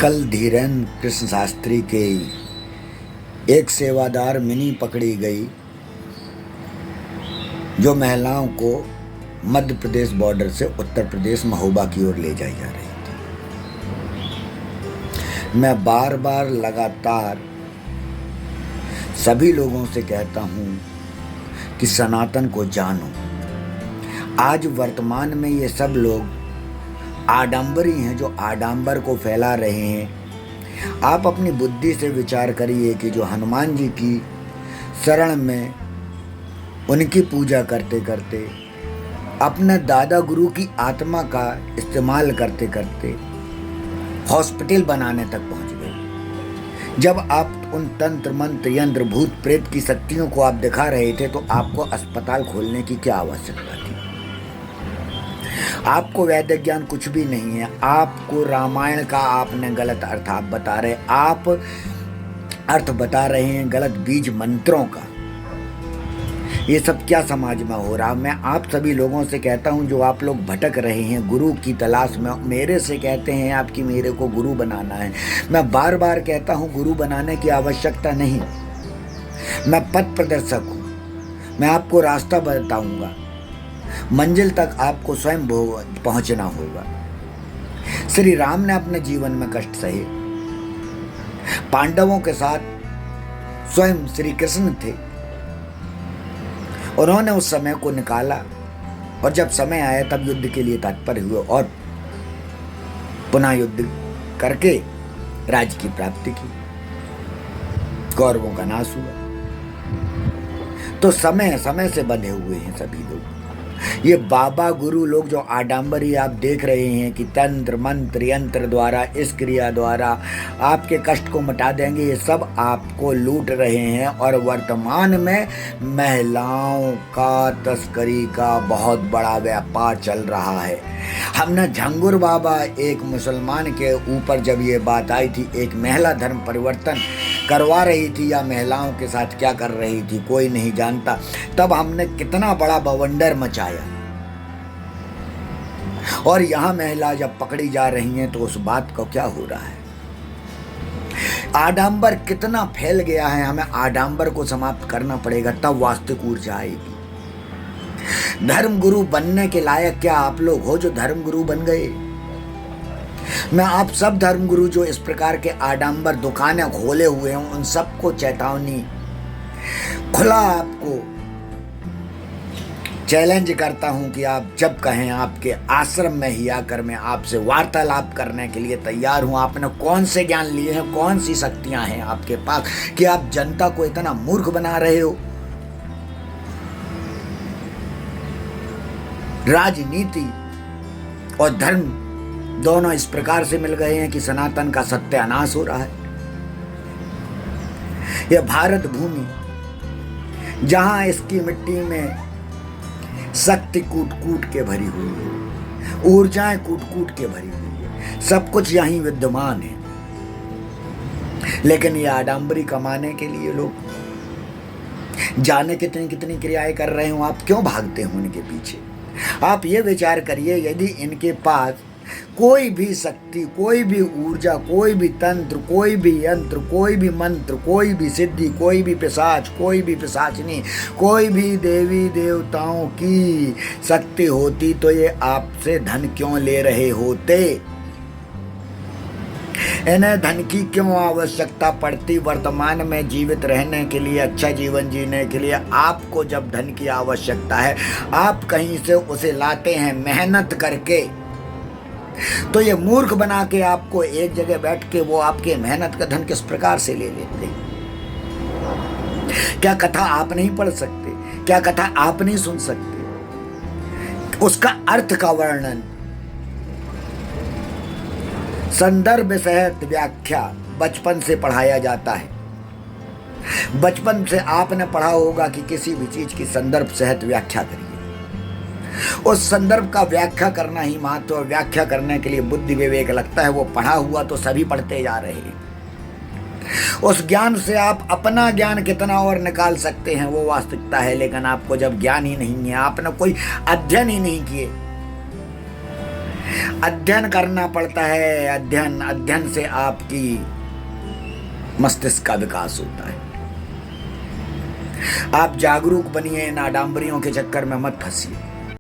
कल धीरेन्द्र कृष्ण शास्त्री के एक सेवादार मिनी पकड़ी गई जो महिलाओं को मध्य प्रदेश बॉर्डर से उत्तर प्रदेश महोबा की ओर ले जाई जा रही थी। मैं बार बार लगातार सभी लोगों से कहता हूं कि सनातन को जानो। आज वर्तमान में ये सब लोग आडंबरी हैं जो आडंबर को फैला रहे हैं। आप अपनी बुद्धि से विचार करिए कि जो हनुमान जी की शरण में उनकी पूजा करते करते अपने दादा गुरु की आत्मा का इस्तेमाल करते करते हॉस्पिटल बनाने तक पहुंच गए। जब आप उन तंत्र मंत्र यंत्र भूत प्रेत की शक्तियों को आप दिखा रहे थे तो आपको अस्पताल खोलने की क्या आवश्यकता थी? आपको वैदिक ज्ञान कुछ भी नहीं है। आपको रामायण का आपने गलत अर्थ आप बता रहे, आप अर्थ बता रहे हैं गलत बीज मंत्रों का। ये सब क्या समाज में हो रहा? मैं आप सभी लोगों से कहता हूं जो आप लोग भटक रहे हैं गुरु की तलाश में, मेरे से कहते हैं आपकी मेरे को गुरु बनाना है। मैं बार बार कहता हूं गुरु बनाने की आवश्यकता नहीं। मैं पथ प्रदर्शक हूं, मैं आपको रास्ता बताऊंगा। मंजिल तक आपको स्वयं पहुंचना होगा। श्री राम ने अपने जीवन में कष्ट सहे। पांडवों के साथ स्वयं श्री कृष्ण थे। उन्होंने उस समय को निकाला और जब समय आया तब युद्ध के लिए तत्पर हुए और पुनः युद्ध करके राज्य की प्राप्ति की। कौरवों का नाश हुआ। तो समय समय से बंधे हुए हैं सभी लोग। ये बाबा गुरु लोग जो आडंबरी आप देख रहे हैं कि तंत्र मंत्र यंत्र द्वारा इस क्रिया द्वारा आपके कष्ट को मिटा देंगे, ये सब आपको लूट रहे हैं। और वर्तमान में महिलाओं का तस्करी का बहुत बड़ा व्यापार चल रहा है। हमने झंगुर बाबा एक मुसलमान के ऊपर जब ये बात आई थी, एक महिला धर्म परिवर्तन करवा रही थी या महिलाओं के साथ क्या कर रही थी कोई नहीं जानता, तब हमने कितना बड़ा बवंडर मचाया। और यहां महिला जब पकड़ी जा रही हैं तो उस बात को क्या हो रहा है? आडंबर कितना फैल गया है। हमें आडंबर को समाप्त करना पड़ेगा, तब वास्तविक ऊर्जा आएगी। धर्म गुरु बनने के लायक क्या आप लोग हो जो धर्म गुरु बन गए? मैं आप सब धर्म गुरु जो इस प्रकार के आडंबर दुकानें खोले हुए हैं उन सबको चेतावनी खुला आपको चैलेंज करता हूं कि आप जब कहें आपके आश्रम में ही आकर मैं आपसे वार्तालाप करने के लिए तैयार हूं। आपने कौन से ज्ञान लिए हैं, कौन सी शक्तियां हैं आपके पास कि आप जनता को इतना मूर्ख बना रहे हो? राजनीति और धर्म दोनों इस प्रकार से मिल गए हैं कि सनातन का सत्यानाश हो रहा है। यह भारत भूमि जहां इसकी मिट्टी में शक्ति कूट कूट के भरी हुई है, ऊर्जाएं कूट कूट के भरी हुई है, सब कुछ यहीं विद्यमान है। लेकिन ये आडंबरी कमाने के लिए लोग जाने कितनी कितनी क्रियाएं कर रहे हो। आप क्यों भागते हो उनके पीछे? आप ये विचार करिए, यदि इनके पास कोई भी शक्ति, कोई भी ऊर्जा, कोई भी तंत्र, कोई भी यंत्र, कोई भी मंत्र, कोई भी सिद्धि, कोई भी पिशाच, कोई भी पिशाचनी, कोई भी देवी देवताओं की शक्ति होती तो ये आपसे धन क्यों ले रहे होते? इन्हें धन की क्यों आवश्यकता पड़ती? वर्तमान में जीवित रहने के लिए, अच्छा जीवन जीने के लिए आपको जब धन की आवश्यकता है, आप कहीं से उसे लाते हैं मेहनत करके। तो ये मूर्ख बना के आपको एक जगह बैठ के वो आपके मेहनत का धन किस प्रकार से ले लेते? क्या कथा आप नहीं पढ़ सकते? क्या कथा आप नहीं सुन सकते? उसका अर्थ का वर्णन, संदर्भ सहित व्याख्या बचपन से पढ़ाया जाता है। बचपन से आपने पढ़ा होगा कि किसी भी चीज की संदर्भ सहित व्याख्या करिए। उस संदर्भ का व्याख्या करना ही महत्व, और व्याख्या करने के लिए बुद्धि विवेक लगता है। वो पढ़ा हुआ तो सभी पढ़ते जा रहे हैं। उस ज्ञान से आप अपना ज्ञान कितना और निकाल सकते हैं वो वास्तविकता है। लेकिन आपको जब ज्ञान ही नहीं है, आपने कोई अध्ययन ही नहीं किए, अध्ययन करना पड़ता है। अध्ययन से आपकी मस्तिष्क का विकास होता है। आप जागरूक बनिए, इन आडंबरियों के चक्कर में मत फंसिए।